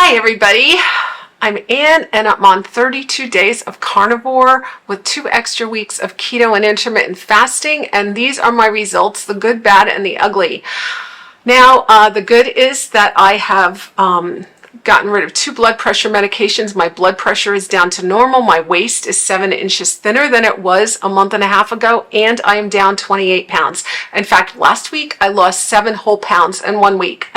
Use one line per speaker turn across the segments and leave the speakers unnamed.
Hi everybody, I'm Ann and I'm on 32 days of carnivore with 2 extra weeks of keto and intermittent fasting, and these are my results, the good, bad, and the ugly. Now, the good is that I have gotten rid of 2 blood pressure medications. My blood pressure is down to normal. My waist is 7 inches thinner than it was a month and a half ago, and I am down 28 pounds. In fact, last week I lost 7 whole pounds in 1 week.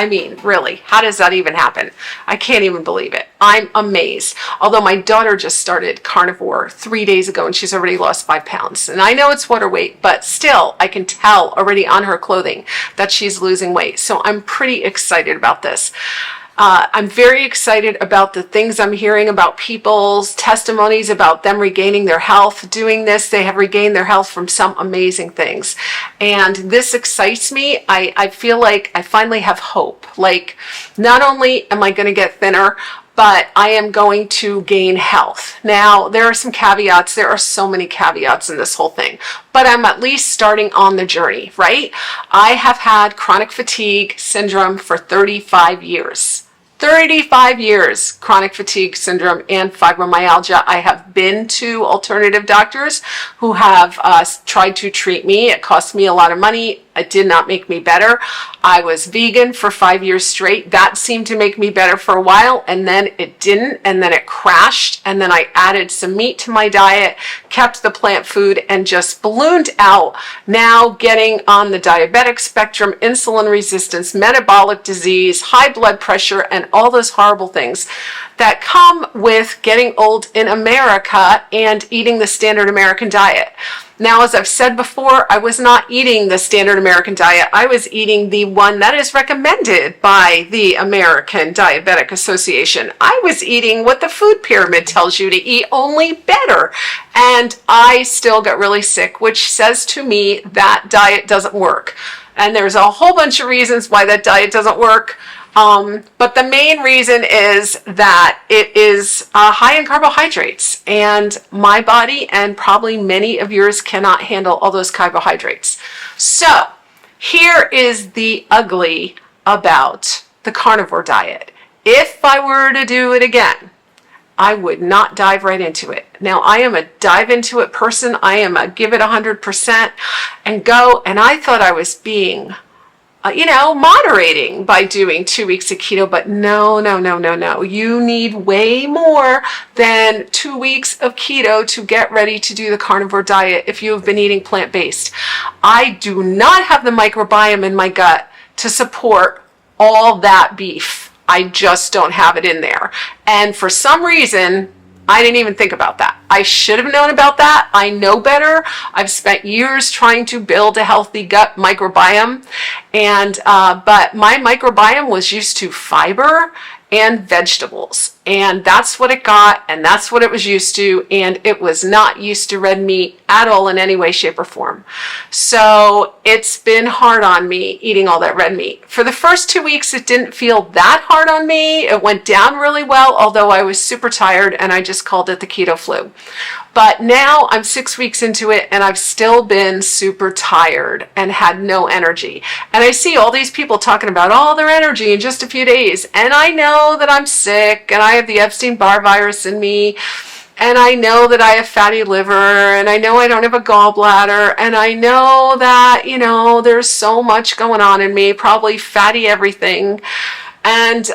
Really, how does that even happen? I can't even believe it. I'm amazed. Although my daughter just started carnivore 3 days ago and she's already lost 5 pounds. And I know it's water weight, but still I can tell already on her clothing that she's losing weight. So I'm pretty excited about this. I'm very excited about the things I'm hearing about people's testimonies about them regaining their health. Doing this, they have regained their health from some amazing things. And this excites me. I feel like I finally have hope. Like, not only am I going to get thinner, but I am going to gain health. Now, there are some caveats. There are so many caveats in this whole thing, but I'm at least starting on the journey, right? I have had chronic fatigue syndrome for 35 years. 35 years, chronic fatigue syndrome and fibromyalgia. I have been to alternative doctors who have tried to treat me. It cost me a lot of money. It did not make me better. I was vegan for 5 years straight. That seemed to make me better for a while, and then it didn't, and then it crashed, and then I added some meat to my diet, kept the plant food, and just ballooned out. Now getting on the diabetic spectrum, insulin resistance, metabolic disease, high blood pressure, and all those horrible things that come with getting old in America and eating the standard American diet. Now, as I've said before, I was not eating the standard American diet. I was eating the one that is recommended by the American Diabetic Association. I was eating what the food pyramid tells you to eat, only better. And I still got really sick, which says to me that diet doesn't work. And there's a whole bunch of reasons why that diet doesn't work. But the main reason is that it is high in carbohydrates, and my body and probably many of yours cannot handle all those carbohydrates. So here is the ugly about the carnivore diet. If I were to do it again, I would not dive right into it. Now, I am a dive into it person. I am a give it 100% and go. And I thought I was being moderating by doing 2 weeks of keto, but no. You need way more than 2 weeks of keto to get ready to do the carnivore diet if you have been eating plant-based. I do not have the microbiome in my gut to support all that beef. I just don't have it in there. And for some reason, I didn't even think about that. I should have known about that. I know better. I've spent years trying to build a healthy gut microbiome, and but my microbiome was used to fiber and vegetables, and that's what it got, and that's what it was used to, and it was not used to red meat at all in any way, shape, or form. So it's been hard on me eating all that red meat. For the first 2 weeks, it didn't feel that hard on me. It went down really well, although I was super tired, and I just called it the keto flu. But now I'm 6 weeks into it, and I've still been super tired and had no energy. And I see all these people talking about all their energy in just a few days. And I know that I'm sick, and I have the Epstein-Barr virus in me, and I know that I have fatty liver, and I know I don't have a gallbladder, and I know that, there's so much going on in me, probably fatty everything. And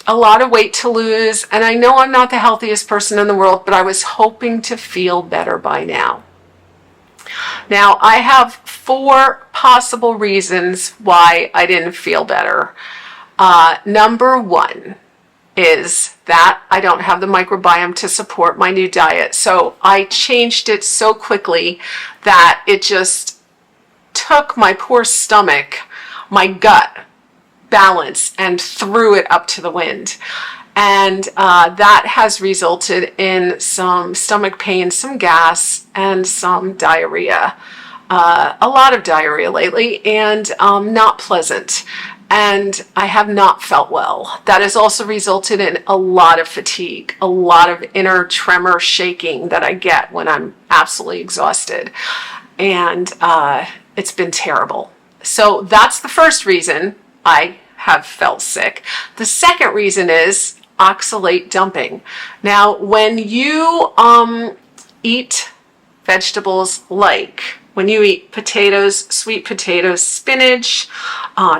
a lot of weight to lose, and I know I'm not the healthiest person in the world, but I was hoping to feel better by now. Now, I have 4 possible reasons why I didn't feel better. Number 1 is that I don't have the microbiome to support my new diet. So I changed it so quickly that it just took my poor stomach, my gut balance, and threw it up to the wind. And that has resulted in some stomach pain, some gas, and some diarrhea. A lot of diarrhea lately, and not pleasant. And I have not felt well. That has also resulted in a lot of fatigue, a lot of inner tremor shaking that I get when I'm absolutely exhausted. And it's been terrible. So that's the first reason I have felt sick. The second reason is oxalate dumping. Now, when you eat vegetables like when you eat potatoes, sweet potatoes, spinach,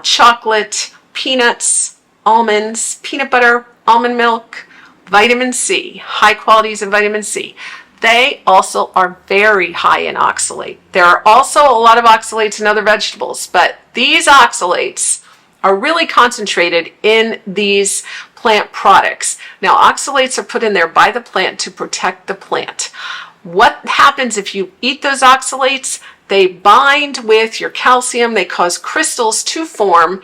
chocolate, peanuts, almonds, peanut butter, almond milk, vitamin C, high qualities of vitamin C, they also are very high in oxalate. There are also a lot of oxalates in other vegetables, but these oxalates are really concentrated in these plant products. Now, oxalates are put in there by the plant to protect the plant. What happens if you eat those oxalates? They bind with your calcium. They cause crystals to form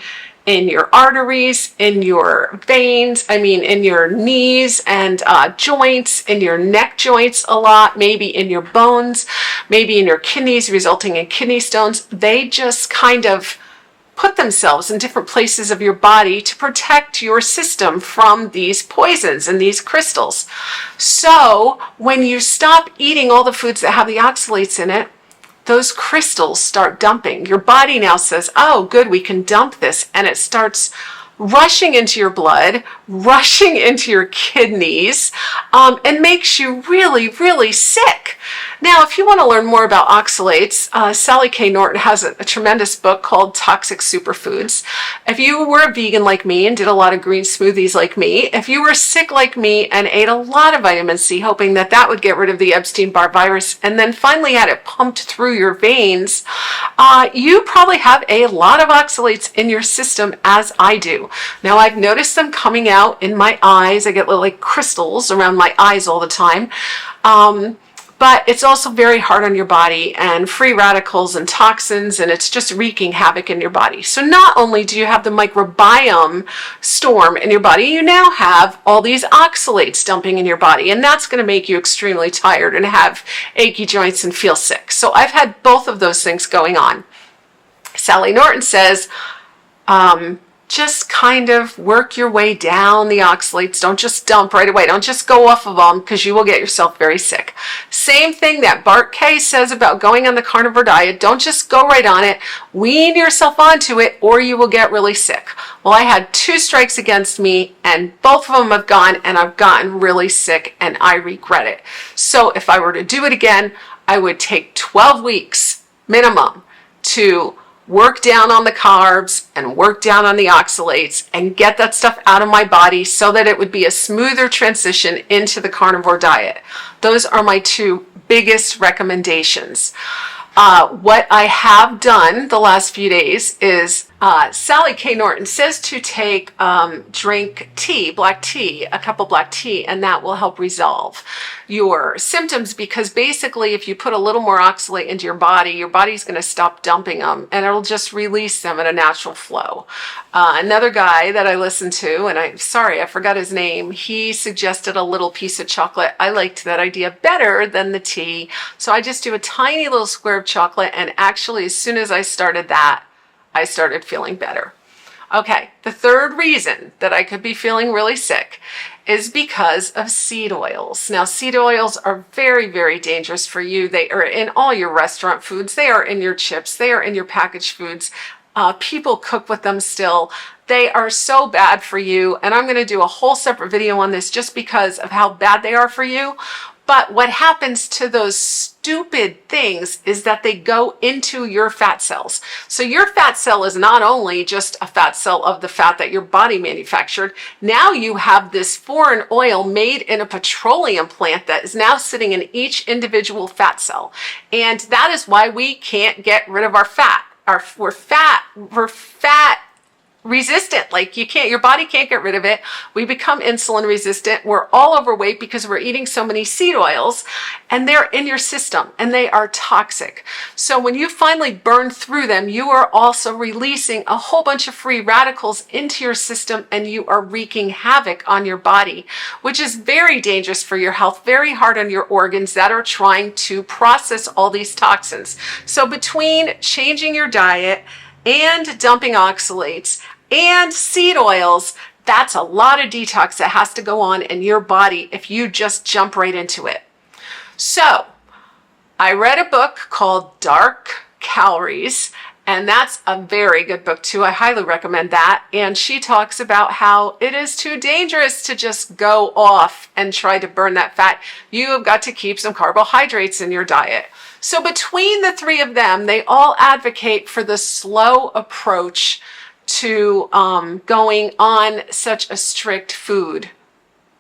in your arteries, in your veins, in your knees and joints, in your neck joints a lot, maybe in your bones, maybe in your kidneys, resulting in kidney stones. They just kind of put themselves in different places of your body to protect your system from these poisons and these crystals. So when you stop eating all the foods that have the oxalates in it, those crystals start dumping. Your body now says, oh, good, we can dump this. And it starts rushing into your blood, rushing into your kidneys, and makes you really, really sick. Now, if you want to learn more about oxalates, Sally K. Norton has a tremendous book called Toxic Superfoods. If you were a vegan like me and did a lot of green smoothies like me, if you were sick like me and ate a lot of vitamin C, hoping that that would get rid of the Epstein-Barr virus, and then finally had it pumped through your veins, you probably have a lot of oxalates in your system, as I do. Now, I've noticed them coming out in my eyes. I get little like crystals around my eyes all the time. But it's also very hard on your body, and free radicals and toxins, and it's just wreaking havoc in your body. So not only do you have the microbiome storm in your body, you now have all these oxalates dumping in your body, and that's going to make you extremely tired and have achy joints and feel sick. So I've had both of those things going on. Sally Norton says, just kind of work your way down the oxalates. Don't just dump right away. Don't just go off of them, because you will get yourself very sick. Same thing that Bart K says about going on the carnivore diet. Don't just go right on it. Wean yourself onto it, or you will get really sick. Well, I had 2 strikes against me, and both of them have gone, and I've gotten really sick, and I regret it. So if I were to do it again, I would take 12 weeks minimum to work down on the carbs and work down on the oxalates and get that stuff out of my body so that it would be a smoother transition into the carnivore diet. Those are my 2 biggest recommendations. What I have done the last few days is Sally K. Norton says to drink tea, black tea, a cup of black tea, and that will help resolve your symptoms, because basically if you put a little more oxalate into your body's going to stop dumping them, and it'll just release them in a natural flow. Another guy that I listened to, and I'm sorry, I forgot his name, he suggested a little piece of chocolate. I liked that idea better than the tea. So I just do a tiny little square of chocolate, and actually as soon as I started that, I started feeling better. Okay, the third reason that I could be feeling really sick is because of seed oils. Now, seed oils are very, very dangerous for you. They are in all your restaurant foods. They are in your chips. They are in your packaged foods. People cook with them still. They are so bad for you. And I'm going to do a whole separate video on this just because of how bad they are for you. But what happens to those stupid things is that they go into your fat cells. So your fat cell is not only just a fat cell of the fat that your body manufactured. Now you have this foreign oil made in a petroleum plant that is now sitting in each individual fat cell. And that is why we can't get rid of our fat. We're fat resistant. Like your body can't get rid of it. We become insulin resistant. We're all overweight because we're eating so many seed oils, and they're in your system and they are toxic. So when you finally burn through them, you are also releasing a whole bunch of free radicals into your system, and you are wreaking havoc on your body, which is very dangerous for your health, very hard on your organs that are trying to process all these toxins. So between changing your diet and dumping oxalates and seed oils, that's a lot of detox that has to go on in your body if you just jump right into it. So I read a book called Dark Calories, And that's a very good book too. I highly recommend that. And she talks about how it is too dangerous to just go off and try to burn that fat. You have got to keep some carbohydrates in your diet. So between the three of them, they all advocate for the slow approach to going on such a strict food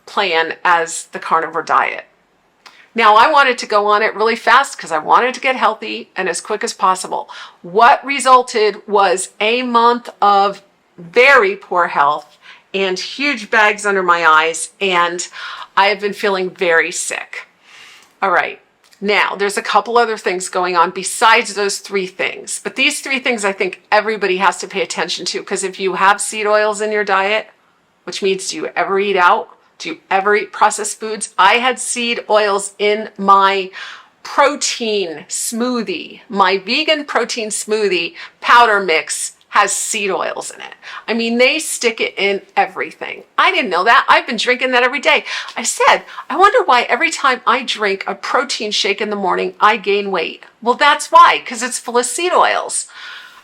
plan as the carnivore diet. Now, I wanted to go on it really fast because I wanted to get healthy and as quick as possible. What resulted was a month of very poor health and huge bags under my eyes, and I have been feeling very sick. All right. Now, there's a couple other things going on besides those three things. But these three things I think everybody has to pay attention to, because if you have seed oils in your diet, which means do you ever eat out? Do you ever eat processed foods? I had seed oils in my protein smoothie. My vegan protein smoothie powder mix has seed oils in it. I mean, they stick it in everything. I didn't know that. I've been drinking that every day. I said, I wonder why every time I drink a protein shake in the morning, I gain weight. Well, that's why, because it's full of seed oils.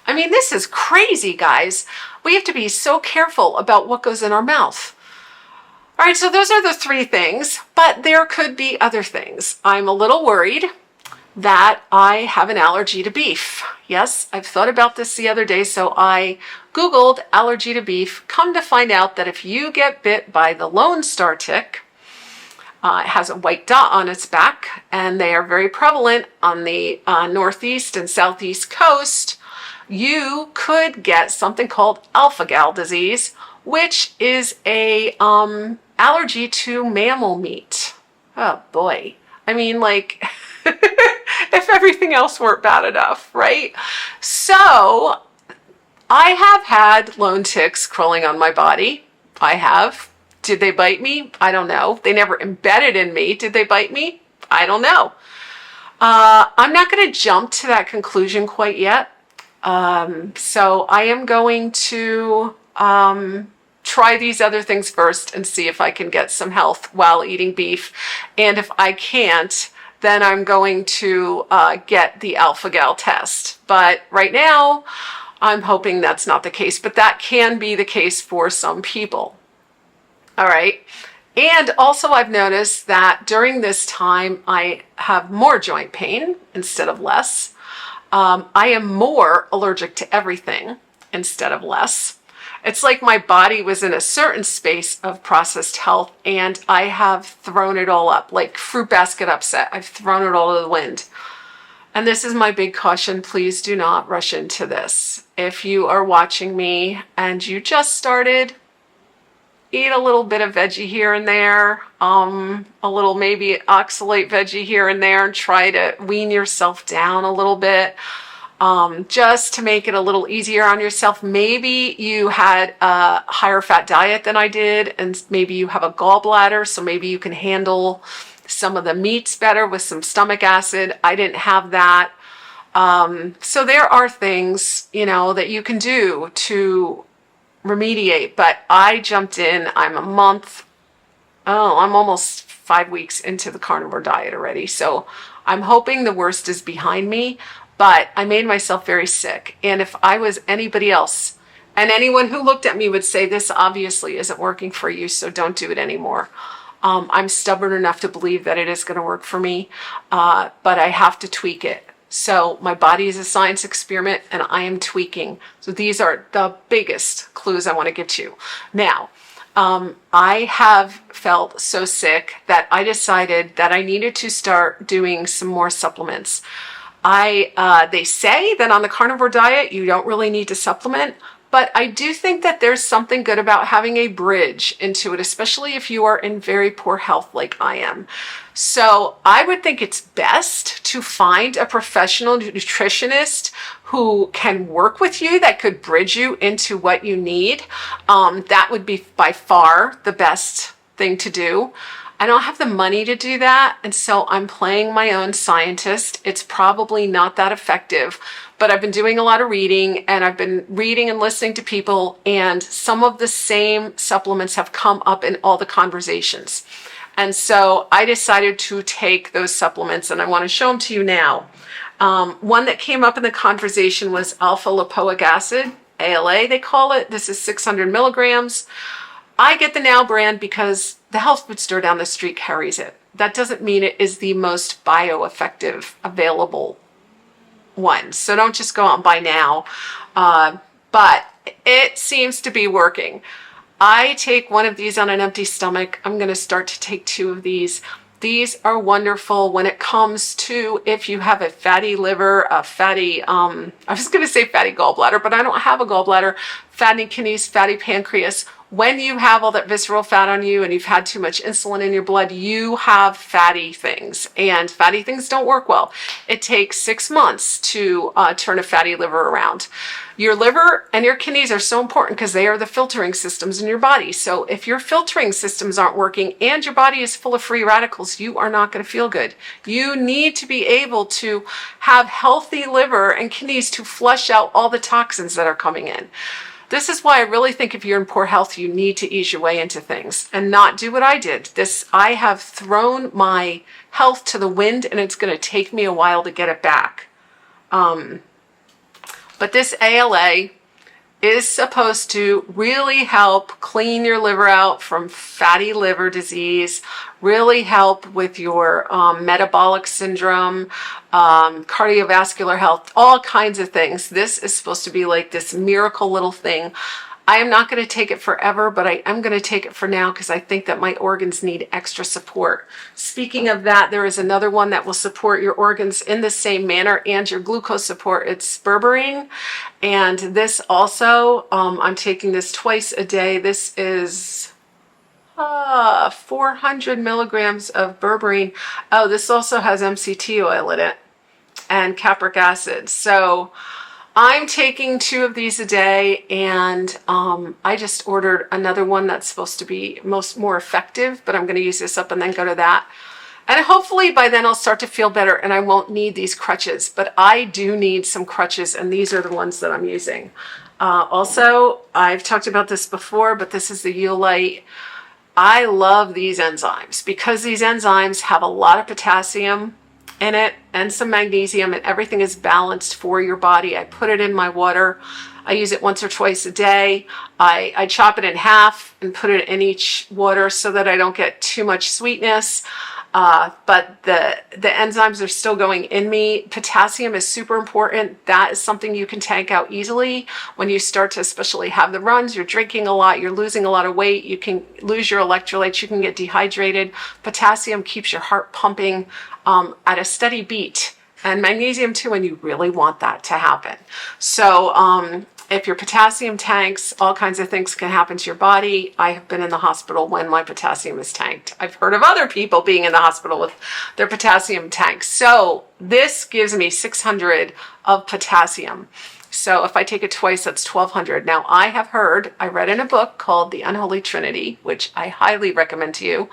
I mean, this is crazy, guys. We have to be so careful about what goes in our mouth. All right, so those are the three things, but there could be other things. I'm a little worried that I have an allergy to beef. Yes, I've thought about this the other day, so I Googled allergy to beef. Come to find out that if you get bit by the Lone Star tick, it has a white dot on its back, and they are very prevalent on the northeast and southeast coast, you could get something called alpha-gal disease, which is a allergy to mammal meat. Oh boy. I mean, like, if everything else weren't bad enough, right? So I have had lone ticks crawling on my body. I have. Did they bite me? I don't know. They never embedded in me. Did they bite me? I don't know. I'm not going to jump to that conclusion quite yet. So I am going to try these other things first and see if I can get some health while eating beef. And if I can't, then I'm going to get the alpha-gal test. But right now, I'm hoping that's not the case. But that can be the case for some people. All right. And also I've noticed that during this time, I have more joint pain instead of less. I am more allergic to everything instead of less. It's like my body was in a certain space of processed health and I have thrown it all up, like fruit basket upset. I've thrown it all to the wind. And this is my big caution. Please do not rush into this. If you are watching me and you just started, eat a little bit of veggie here and there, a little maybe oxalate veggie here and there, and try to wean yourself down a little bit. Just to make it a little easier on yourself. Maybe you had a higher fat diet than I did, and maybe you have a gallbladder, so maybe you can handle some of the meats better with some stomach acid. I didn't have that. So there are things, that you can do to remediate, but I jumped in. I'm almost 5 weeks into the carnivore diet already. So I'm hoping the worst is behind me. But I made myself very sick. And if I was anybody else, and anyone who looked at me would say, this obviously isn't working for you, so don't do it anymore. I'm stubborn enough to believe that it is going to work for me, but I have to tweak it. So my body is a science experiment, and I am tweaking. So these are the biggest clues I want to give to you. Now, I have felt so sick that I decided that I needed to start doing some more supplements. They say that on the carnivore diet, you don't really need to supplement, but I do think that there's something good about having a bridge into it, especially if you are in very poor health like I am. So I would think it's best to find a professional nutritionist who can work with you, that could bridge you into what you need. That would be by far the best thing to do. I don't have the money to do that, and so I'm playing my own scientist. It's probably not that effective, but I've been doing a lot of reading, and I've been reading and listening to people, and some of the same supplements have come up in all the conversations. And so I decided to take those supplements, and I want to show them to you now. One that came up in the conversation was alpha lipoic acid, ALA they call it. This is 600 milligrams. I get the Now brand because the health food store down the street carries it. That doesn't mean it is the most bioeffective available one. So don't just go out and buy Now. But it seems to be working. I take one of these on an empty stomach. I'm going to start to take 2 of these. These are wonderful when it comes to if you have a fatty liver, a fatty, I was going to say fatty gallbladder, but I don't have a gallbladder, fatty kidneys, fatty pancreas. When you have all that visceral fat on you and you've had too much insulin in your blood, you have fatty things, and fatty things don't work well. It takes 6 months to turn a fatty liver around. Your liver and your kidneys are so important because they are the filtering systems in your body. So if your filtering systems aren't working and your body is full of free radicals, you are not going to feel good. You need to be able to have healthy liver and kidneys to flush out all the toxins that are coming in. This is why I really think if you're in poor health, you need to ease your way into things and not do what I did. I have thrown my health to the wind, and it's going to take me a while to get it back. But this ALA is supposed to really help clean your liver out from fatty liver disease, really help with your metabolic syndrome, cardiovascular health, all kinds of things. This is supposed to be like this miracle little thing. I am not going to take it forever, but I am going to take it for now because I think that my organs need extra support. Speaking of that, there is another one that will support your organs in the same manner and your glucose support. It's berberine. And this also, I'm taking this twice a day. This is 400 milligrams of berberine. Oh, this also has MCT oil in it and capric acid. So I'm taking 2 of these a day, and I just ordered another one that's supposed to be more effective, but I'm going to use this up and then go to that. And hopefully by then I'll start to feel better and I won't need these crutches, but I do need some crutches, and these are the ones that I'm using. Also, I've talked about this before, but this is the Ulite. I love these enzymes because these enzymes have a lot of potassium in it and some magnesium, and everything is balanced for your body. I put it in my water. I use it once or twice a day. I chop it in half and put it in each water so that I don't get too much sweetness. But the enzymes are still going in me. Potassium is super important. That is something you can tank out easily when you start to especially have the runs. You're drinking a lot, you're losing a lot of weight, you can lose your electrolytes, you can get dehydrated. Potassium keeps your heart pumping at a steady beat, and magnesium too, and you really want that to happen. So if your potassium tanks, all kinds of things can happen to your body. I have been in the hospital when my potassium is tanked. I've heard of other people being in the hospital with their potassium tanks. So this gives me 600 of potassium. So if I take it twice, that's 1200. Now I read in a book called The Unholy Trinity, which I highly recommend to you.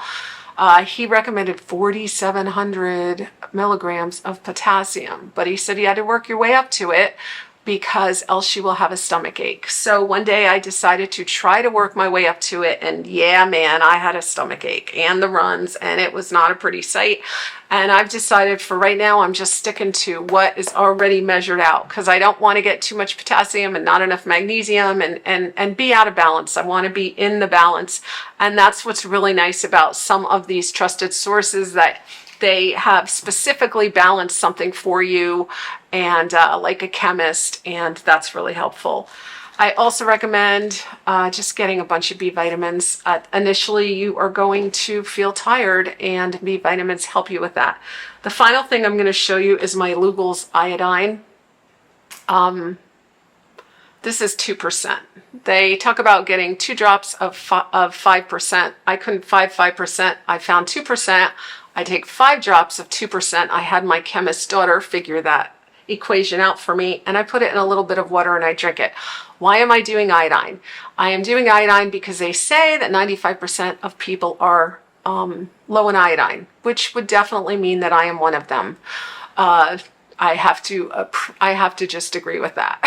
He recommended 4,700 milligrams of potassium, but he said you had to work your way up to it because else you will have a stomach ache. So one day I decided to try to work my way up to it, and yeah, man, I had a stomach ache and the runs, and it was not a pretty sight. And I've decided for right now, I'm just sticking to what is already measured out because I don't want to get too much potassium and not enough magnesium and be out of balance. I want to be in the balance. And that's what's really nice about some of these trusted sources, that they have specifically balanced something for you, and like a chemist, and that's really helpful. I also recommend just getting a bunch of B vitamins. Initially, you are going to feel tired, and B vitamins help you with that. The final thing I'm going to show you is my Lugol's iodine. This is 2%. They talk about getting 2 drops of 5%. I couldn't find 5%. I found 2%. I take 5 drops of 2%. I had my chemist daughter figure that equation out for me, and I put it in a little bit of water and I drink it. Why am I doing iodine? I am doing iodine because they say that 95% of people are low in iodine, which would definitely mean that I am one of them. I have to just agree with that.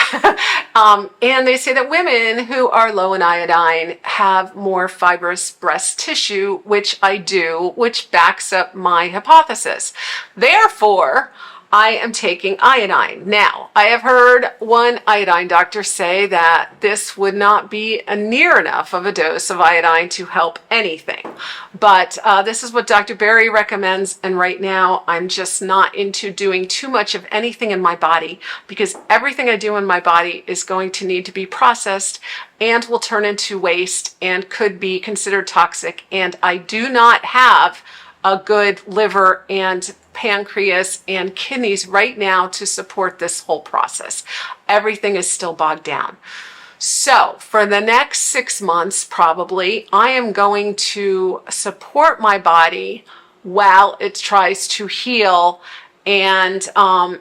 And they say that women who are low in iodine have more fibrous breast tissue, which I do, which backs up my hypothesis. Therefore, I am taking iodine. Now, I have heard one iodine doctor say that this would not be a near enough of a dose of iodine to help anything. But this is what Dr. Berry recommends. And right now, I'm just not into doing too much of anything in my body, because everything I do in my body is going to need to be processed and will turn into waste and could be considered toxic. And I do not have a good liver and pancreas and kidneys right now to support this whole process. Everything is still bogged down. So for the next 6 months, probably, I am going to support my body while it tries to heal. And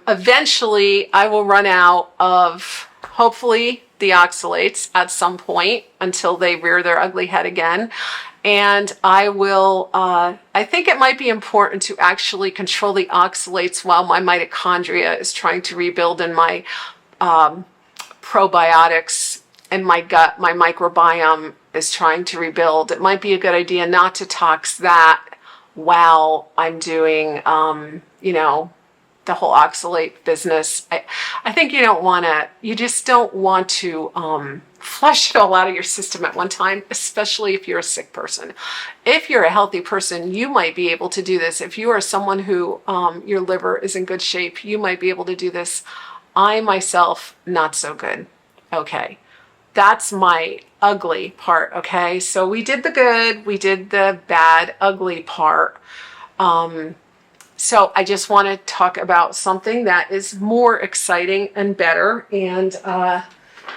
eventually I will run out of, hopefully, the oxalates at some point until they rear their ugly head again. And I will, I think it might be important to actually control the oxalates while my mitochondria is trying to rebuild and my probiotics and my gut, my microbiome is trying to rebuild. It might be a good idea not to tox that while I'm doing, you know, the whole oxalate business. I think you just don't want to flush it all out of your system at one time, especially if you're a sick person. If you're a healthy person, you might be able to do this. If you are someone who your liver is in good shape, you might be able to do this. I myself, not so good. Okay, that's my ugly part. Okay, so we did the good, we did the bad, ugly part. So I just want to talk about something that is more exciting and better. And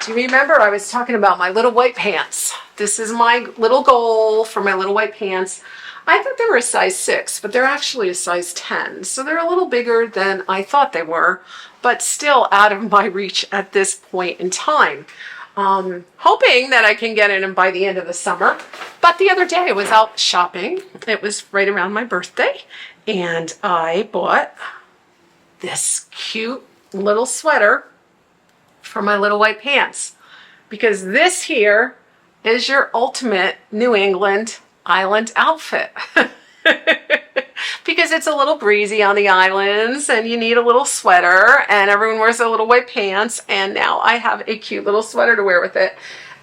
do you remember I was talking about my little white pants? This is my little goal for my little white pants. I thought they were a size 6, but they're actually a size 10. So they're a little bigger than I thought they were, but still out of my reach at this point in time. Hoping that I can get in them by the end of the summer. But the other day I was out shopping. It was right around my birthday. And I bought this cute little sweater for my little white pants, because this here is your ultimate New England island outfit. Because it's a little breezy on the islands and you need a little sweater, and everyone wears their little white pants, and now I have a cute little sweater to wear with it.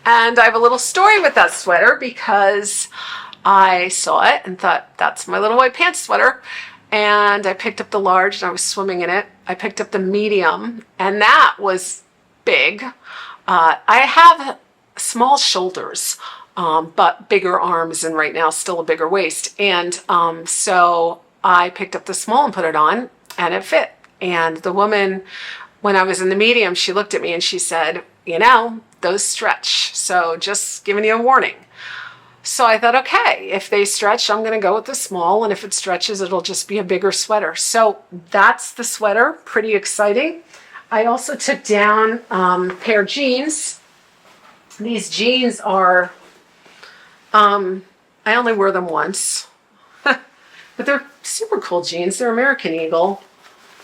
And I have a little story with that sweater, because I saw it and thought, that's my little white pants sweater. And I picked up the large and I was swimming in it. I picked up the medium and that was big. I have small shoulders, but bigger arms, and right now still a bigger waist. And so I picked up the small and put it on, and it fit. And the woman, when I was in the medium, she looked at me and she said, you know, those stretch. So just giving you a warning. So I thought, okay, if they stretch, I'm going to go with the small. And if it stretches, it'll just be a bigger sweater. So that's the sweater. Pretty exciting. I also took down a pair of jeans. These jeans are, I only wear them once, but they're super cool jeans. They're American Eagle.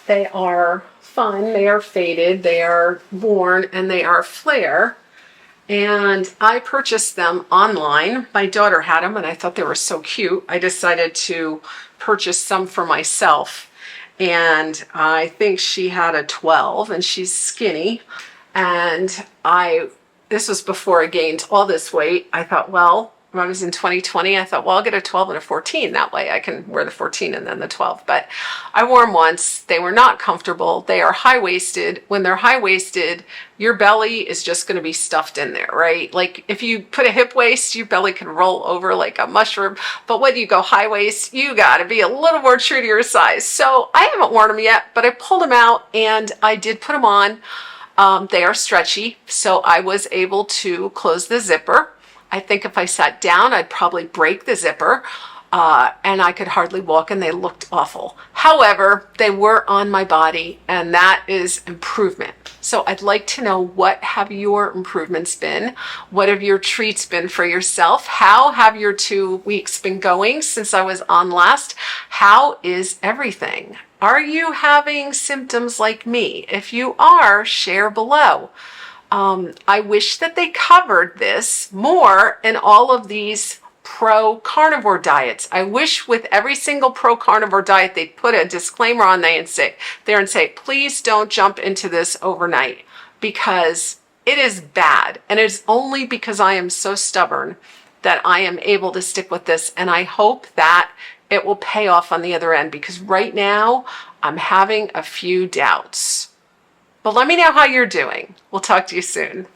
They are fun. They are faded. They are worn, and they are flare. And I purchased them online. My daughter had them and I thought they were so cute. I decided to purchase some for myself. And I think she had a 12 and she's skinny. And this was before I gained all this weight. I thought, well, when I was in 2020, I thought, well, I'll get a 12 and a 14. That way I can wear the 14 and then the 12. But I wore them once. They were not comfortable. They are high-waisted. When they're high-waisted, your belly is just going to be stuffed in there, right? Like if you put a hip waist, your belly can roll over like a mushroom. But when you go high waist, you got to be a little more true to your size. So I haven't worn them yet, but I pulled them out and I did put them on. They are stretchy, so I was able to close the zipper. I think if I sat down, I'd probably break the zipper, and I could hardly walk, and they looked awful. However, they were on my body, and that is improvement. So I'd like to know, what have your improvements been? What have your treats been for yourself? How have your 2 weeks been going since I was on last? How is everything? Are you having symptoms like me? If you are, share below. I wish that they covered this more in all of these pro carnivore diets. I wish with every single pro carnivore diet they'd put a disclaimer on there and say, please don't jump into this overnight, because it is bad. And it's only because I am so stubborn that I am able to stick with this. And I hope that it will pay off on the other end, because right now I'm having a few doubts. But let me know how you're doing. We'll talk to you soon.